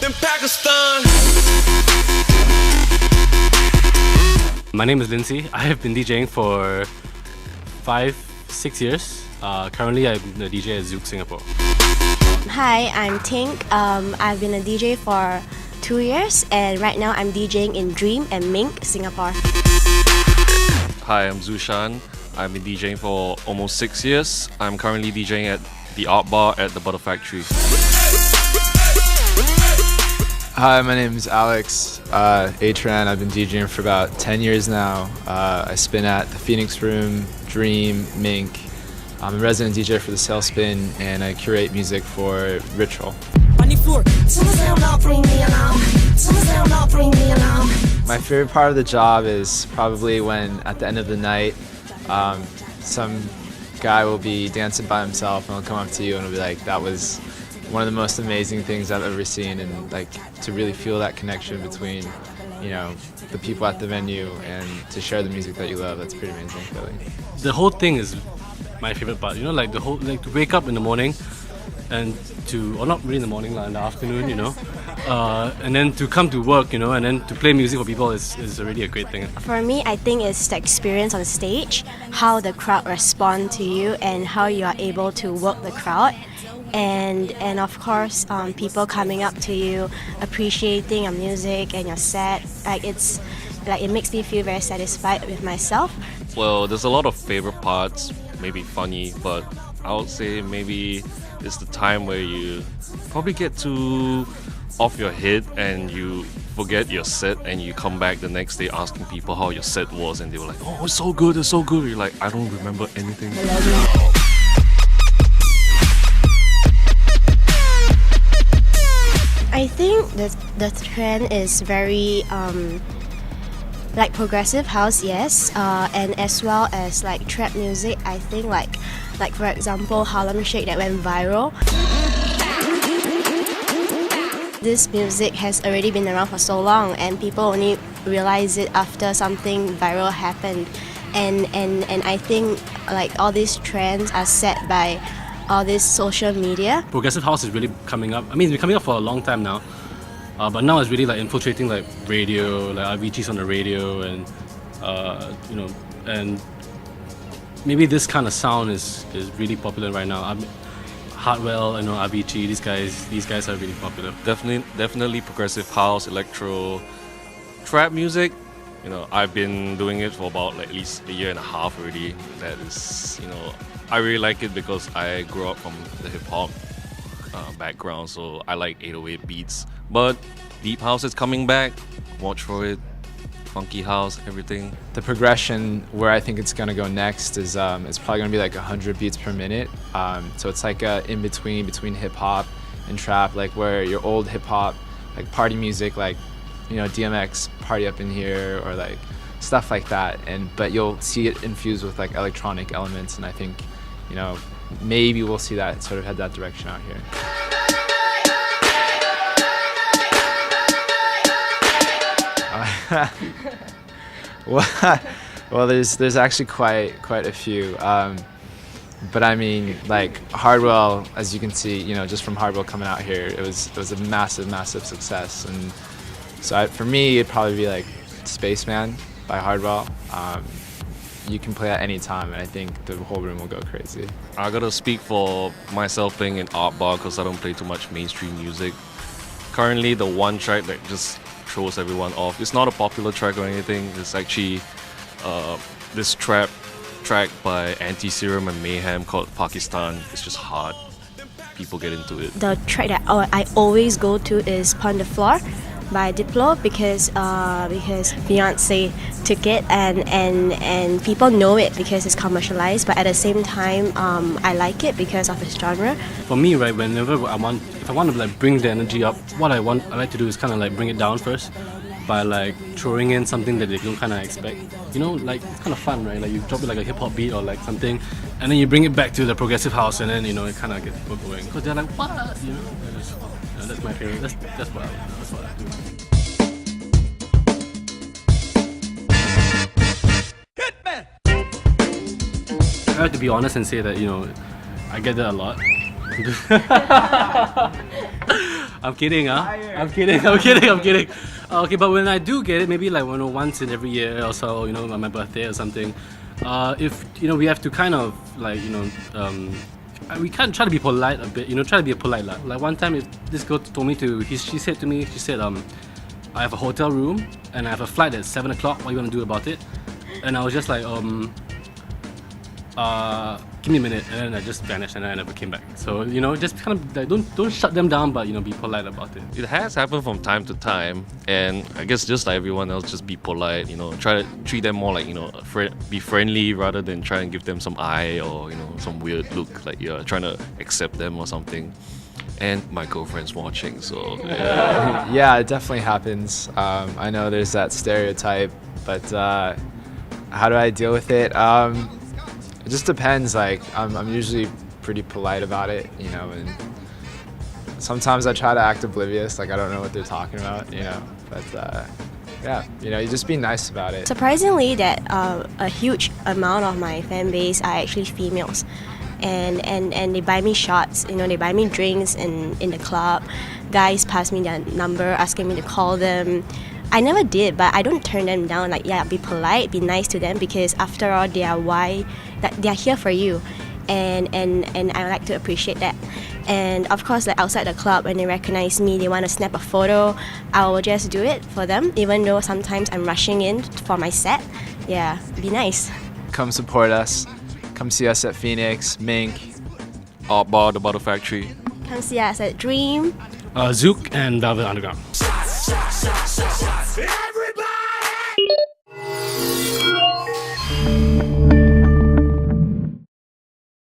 than Pakistan. My name is Lindsay. I have been DJing for 5-6 years. Currently, I'm the DJ at Zouk Singapore. Hi, I'm Tink. I've been a DJ for 2 years, and right now I'm DJing in Dream and Mink, Singapore. Hi, I'm Zushan. I've been DJing for almost 6 years. I'm currently DJing at the Art Bar at the Butter Factory. Hi, my name is Alex Atran. I've been DJing for about 10 years now. I spin at the Phoenix Room, Dream, Mink. I'm a resident DJ for the Sailspin, and I curate music for Ritual. My favorite part of the job is probably when, at the end of the night, some guy will be dancing by himself and he'll come up to you and he'll be like, that was one of the most amazing things I've ever seen, and like to really feel that connection between, you know, the people at the venue and to share the music that you love. That's a pretty amazing feeling. The whole thing is my favorite part, you know, like to wake up in the morning and or not really in the morning, like in the afternoon, you know, and then to come to work, you know, and then to play music for people is already a great thing. For me, I think it's the experience on stage, how the crowd respond to you and how you are able to work the crowd. And of course, people coming up to you, appreciating your music and your set. It makes me feel very satisfied with myself. Well, there's a lot of favorite parts, maybe funny, but I would say maybe it's the time where you probably get too off your head and you forget your set and you come back the next day asking people how your set was, and they were like, oh, it's so good, it's so good. You're like, I don't remember anything. I think the trend is very like progressive house, yes, and as well as like trap music. I think like for example Harlem Shake that went viral. This music has already been around for so long, and people only realize it after something viral happened. And I think like all these trends are set by all this social media. Progressive house is really coming up. I mean, it's been coming up for a long time now, but now it's really like infiltrating like radio, like Avicii's on the radio, and you know, and maybe this kind of sound is really popular right now. Hardwell, you know, Avicii, these guys are really popular. Definitely progressive house, electro, trap music. You know, I've been doing it for about like at least a year and a half already. That is, you know, I really like it because I grew up from the hip-hop background, so I like 808 beats. But deep house is coming back. Watch for it. Funky house, everything. The progression where I think it's gonna go next is it's probably gonna be like 100 beats per minute. So it's like a in-between between hip-hop and trap, like where your old hip-hop, like party music, like, you know, DMX, Party Up in Here, or like stuff like that, but you'll see it infused with like electronic elements, and I think, you know, maybe we'll see that sort of head that direction out here. Well, there's actually quite a few, but I mean, like Hardwell, as you can see, you know, just from Hardwell coming out here, it was a massive success, and so for me it'd probably be like Spaceman by Hardwell. You can play at any time, and I think the whole room will go crazy. I gotta speak for myself playing in Art Bar because I don't play too much mainstream music. Currently, the one track that just throws everyone off, it's not a popular track or anything, it's actually this trap track by Anti-Serum and Mayhem called Pakistan. It's just hard. People get into it. The track that I always go to is Pon the Floor by Diplo because Beyonce took it, and people know it because it's commercialized, but at the same time I like it because of its genre. For me, right, whenever if I want to like bring the energy up, what I like to do is kind of like bring it down first by like throwing in something that they don't kind of expect. You know, like it's kind of fun, right? Like you drop it like a hip hop beat or like something, and then you bring it back to the progressive house, and then, you know, it kind of gets people going because they're like, what? You know, that's my favorite. That's what I do. I have to be honest and say that, you know, I get that a lot. I'm kidding, huh? I'm kidding. I'm kidding. I'm kidding. Okay, but when I do get it, maybe like once in every year or so, on my birthday or something. If we have to kind of like we can't try to be polite a bit. Try to be polite. Like one time, this girl told me to. She said to me, I have a hotel room and I have a flight at 7 o'clock. What are you gonna do about it? And I was just like, give me a minute, and then I just vanished and I never came back. So just kind of like don't shut them down, but be polite about it. It has happened from time to time, and I guess just like everyone else, just be polite. Try to treat them more like be friendly rather than try and give them some eye or some weird look like you're trying to accept them or something. And my girlfriend's watching, so yeah. Yeah, it definitely happens. I know there's that stereotype, but how do I deal with it? It just depends. Like I'm usually pretty polite about it, and sometimes I try to act oblivious, like I don't know what they're talking about, But yeah, you just be nice about it. Surprisingly, that a huge amount of my fan base are actually females. And they buy me shots, they buy me drinks in the club. Guys pass me their number, asking me to call them. I never did, but I don't turn them down. Like, yeah, be polite, be nice to them, because after all, they are here for you, and I like to appreciate that. And of course, like outside the club, when they recognize me, they want to snap a photo, I will just do it for them, even though sometimes I'm rushing in for my set. Yeah, be nice. Come support us. Come see us at Phoenix, Mink. Art Bar, the Butter Factory. Come see us at Dream. Zook and Velvet Underground. Shots, shots, shots, shots, shots.